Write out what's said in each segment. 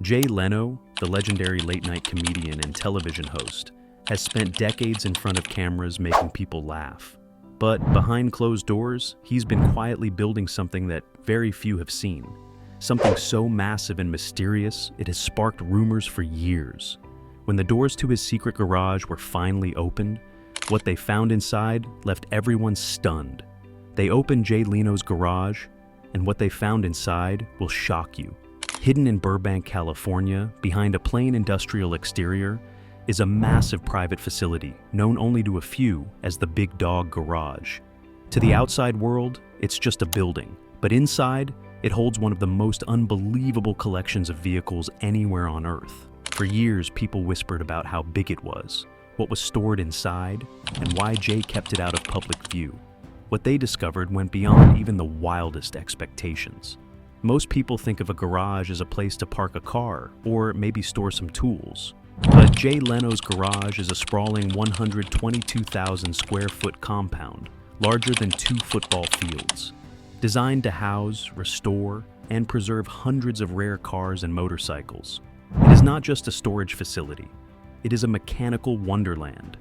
Jay Leno, the legendary late-night comedian and television host, has spent decades in front of cameras making people laugh. But behind closed doors, he's been quietly building something that very few have seen. Something so massive and mysterious, it has sparked rumors for years. When the doors to his secret garage were finally opened, what they found inside left everyone stunned. They opened Jay Leno's garage, and what they found inside will shock you. Hidden in Burbank, California, behind a plain industrial exterior, is a massive private facility known only to a few as the Big Dog Garage. To the outside world, it's just a building, but inside, it holds one of the most unbelievable collections of vehicles anywhere on Earth. For years, people whispered about how big it was, what was stored inside, and why Jay kept it out of public view. What they discovered went beyond even the wildest expectations. Most people think of a garage as a place to park a car or maybe store some tools. But Jay Leno's garage is a sprawling 122,000 square foot compound, larger than 2 football fields. Designed to house, restore, and preserve hundreds of rare cars and motorcycles. It is not just a storage facility. It is a mechanical wonderland.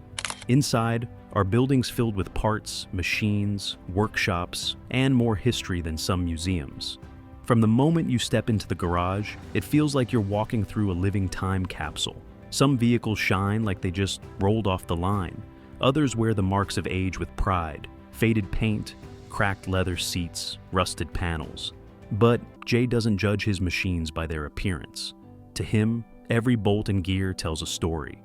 Inside are buildings filled with parts, machines, workshops, and more history than some museums. From the moment you step into the garage, it feels like you're walking through a living time capsule. Some vehicles shine like they just rolled off the line. Others wear the marks of age with pride, faded paint, cracked leather seats, rusted panels. But Jay doesn't judge his machines by their appearance. To him, every bolt and gear tells a story.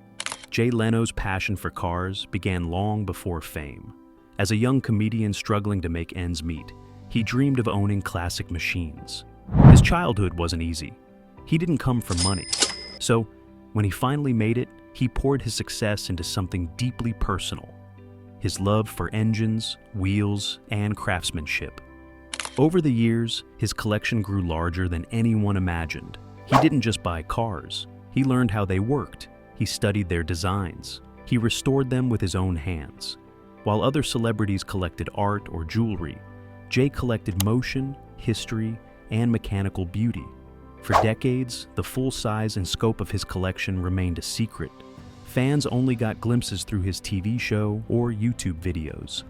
Jay Leno's passion for cars began long before fame. As a young comedian struggling to make ends meet, he dreamed of owning classic machines. His childhood wasn't easy. He didn't come from money. So, when he finally made it, he poured his success into something deeply personal: his love for engines, wheels, and craftsmanship. Over the years, his collection grew larger than anyone imagined. He didn't just buy cars. He learned how they worked. He studied their designs. He restored them with his own hands. While other celebrities collected art or jewelry, Jay collected motion, history, and mechanical beauty. For decades, the full size and scope of his collection remained a secret. Fans only got glimpses through his TV show or YouTube videos.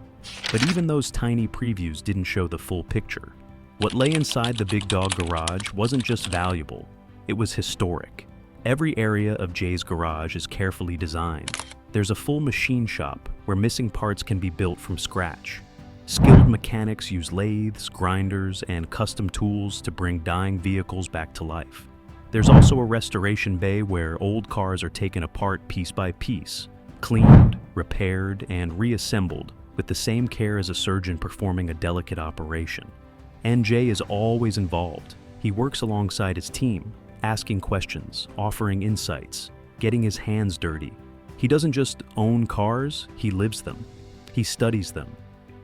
But even those tiny previews didn't show the full picture. What lay inside the Big Dog Garage wasn't just valuable, it was historic. Every area of Jay's garage is carefully designed. There's a full machine shop where missing parts can be built from scratch. Skilled mechanics use lathes, grinders, and custom tools to bring dying vehicles back to life. There's also a restoration bay where old cars are taken apart piece by piece, cleaned, repaired, and reassembled with the same care as a surgeon performing a delicate operation. And Jay is always involved. He works alongside his team, asking questions, offering insights, getting his hands dirty. He doesn't just own cars, he lives them. He studies them.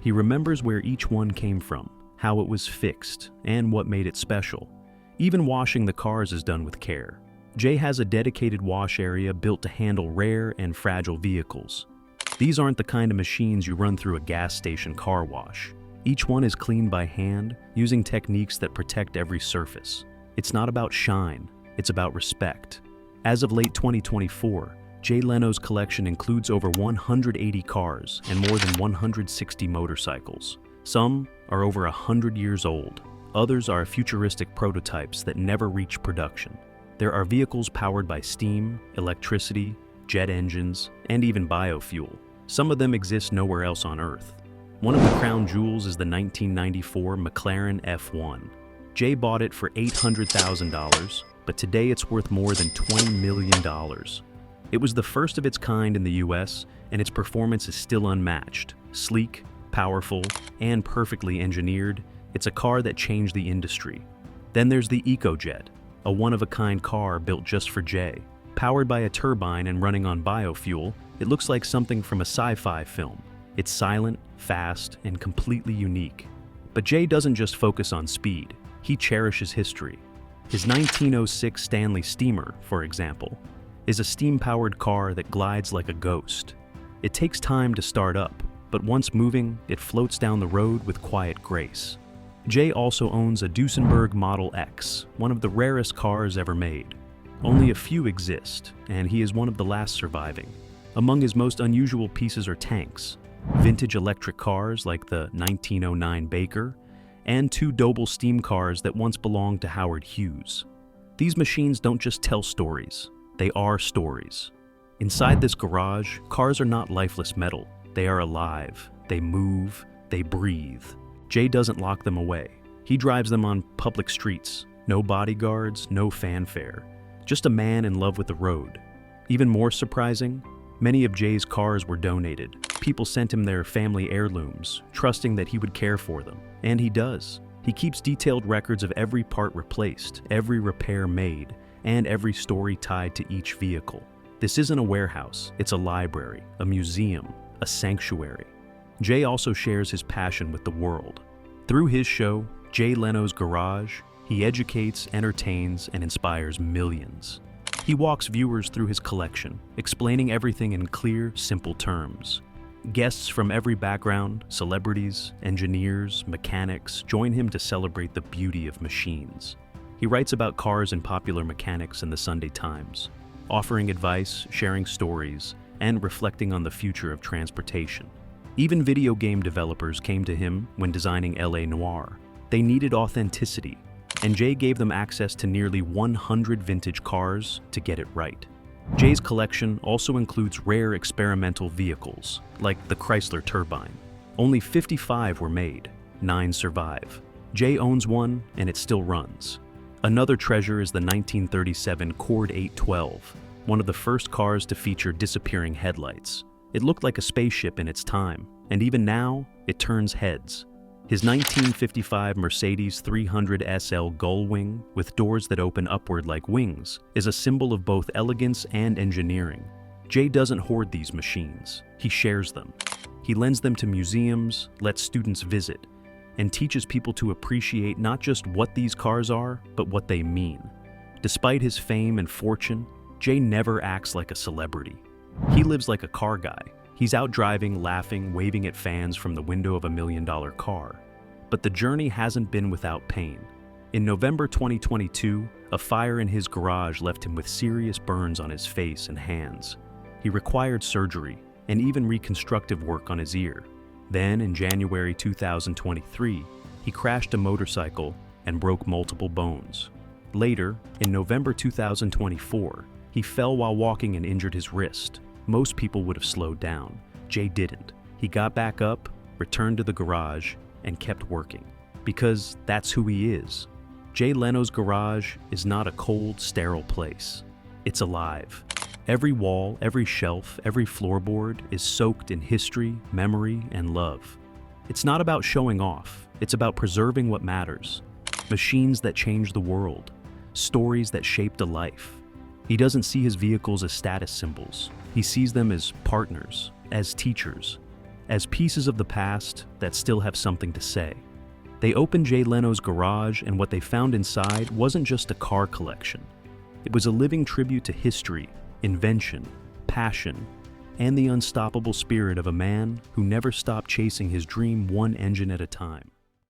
He remembers where each one came from, how it was fixed, and what made it special. Even washing the cars is done with care. Jay has a dedicated wash area built to handle rare and fragile vehicles. These aren't the kind of machines you run through a gas station car wash. Each one is cleaned by hand, using techniques that protect every surface. It's not about shine, it's about respect. As of late 2024, Jay Leno's collection includes over 180 cars and more than 160 motorcycles. Some are over 100 years old. Others are futuristic prototypes that never reach production. There are vehicles powered by steam, electricity, jet engines, and even biofuel. Some of them exist nowhere else on Earth. One of the crown jewels is the 1994 McLaren F1. Jay bought it for $800,000, but today it's worth more than $20 million. It was the first of its kind in the US, and its performance is still unmatched. Sleek, powerful, and perfectly engineered, it's a car that changed the industry. Then there's the EcoJet, a one-of-a-kind car built just for Jay. Powered by a turbine and running on biofuel, it looks like something from a sci-fi film. It's silent, fast, and completely unique. But Jay doesn't just focus on speed, he cherishes history. His 1906 Stanley Steamer, for example, is a steam-powered car that glides like a ghost. It takes time to start up, but once moving, it floats down the road with quiet grace. Jay also owns a Duesenberg Model X, one of the rarest cars ever made. Only a few exist, and he is one of the last surviving. Among his most unusual pieces are tanks, vintage electric cars like the 1909 Baker, and two Doble steam cars that once belonged to Howard Hughes. These machines don't just tell stories, they are stories. Inside this garage, cars are not lifeless metal. They are alive, they move, they breathe. Jay doesn't lock them away. He drives them on public streets. No bodyguards, no fanfare. Just a man in love with the road. Even more surprising, many of Jay's cars were donated. People sent him their family heirlooms, trusting that he would care for them. And he does. He keeps detailed records of every part replaced, every repair made, and every story tied to each vehicle. This isn't a warehouse, it's a library, a museum, a sanctuary. Jay also shares his passion with the world. Through his show, Jay Leno's Garage, he educates, entertains, and inspires millions. He walks viewers through his collection, explaining everything in clear, simple terms. Guests from every background, celebrities, engineers, mechanics, join him to celebrate the beauty of machines. He writes about cars and popular mechanics in the Sunday Times, offering advice, sharing stories, and reflecting on the future of transportation. Even video game developers came to him when designing LA Noire. They needed authenticity, and Jay gave them access to nearly 100 vintage cars to get it right. Jay's collection also includes rare experimental vehicles, like the Chrysler Turbine. Only 55 were made, 9 survive. Jay owns one, and it still runs. Another treasure is the 1937 Cord 812, one of the first cars to feature disappearing headlights. It looked like a spaceship in its time, and even now, it turns heads. His 1955 Mercedes 300 SL Gullwing, with doors that open upward like wings, is a symbol of both elegance and engineering. Jay doesn't hoard these machines, he shares them. He lends them to museums, lets students visit, and teaches people to appreciate not just what these cars are, but what they mean. Despite his fame and fortune, Jay never acts like a celebrity. He lives like a car guy. He's out driving, laughing, waving at fans from the window of $1 million car. But the journey hasn't been without pain. In November 2022, a fire in his garage left him with serious burns on his face and hands. He required surgery and even reconstructive work on his ear. Then, in January 2023, he crashed a motorcycle and broke multiple bones. Later, in November 2024, he fell while walking and injured his wrist. Most people would have slowed down. Jay didn't. He got back up, returned to the garage, and kept working. Because that's who he is. Jay Leno's garage is not a cold, sterile place. It's alive. Every wall, every shelf, every floorboard is soaked in history, memory, and love. It's not about showing off. It's about preserving what matters. Machines that change the world. Stories that shaped a life. He doesn't see his vehicles as status symbols. He sees them as partners, as teachers, as pieces of the past that still have something to say. They opened Jay Leno's garage, and what they found inside wasn't just a car collection. It was a living tribute to history, invention, passion, and the unstoppable spirit of a man who never stopped chasing his dream one engine at a time.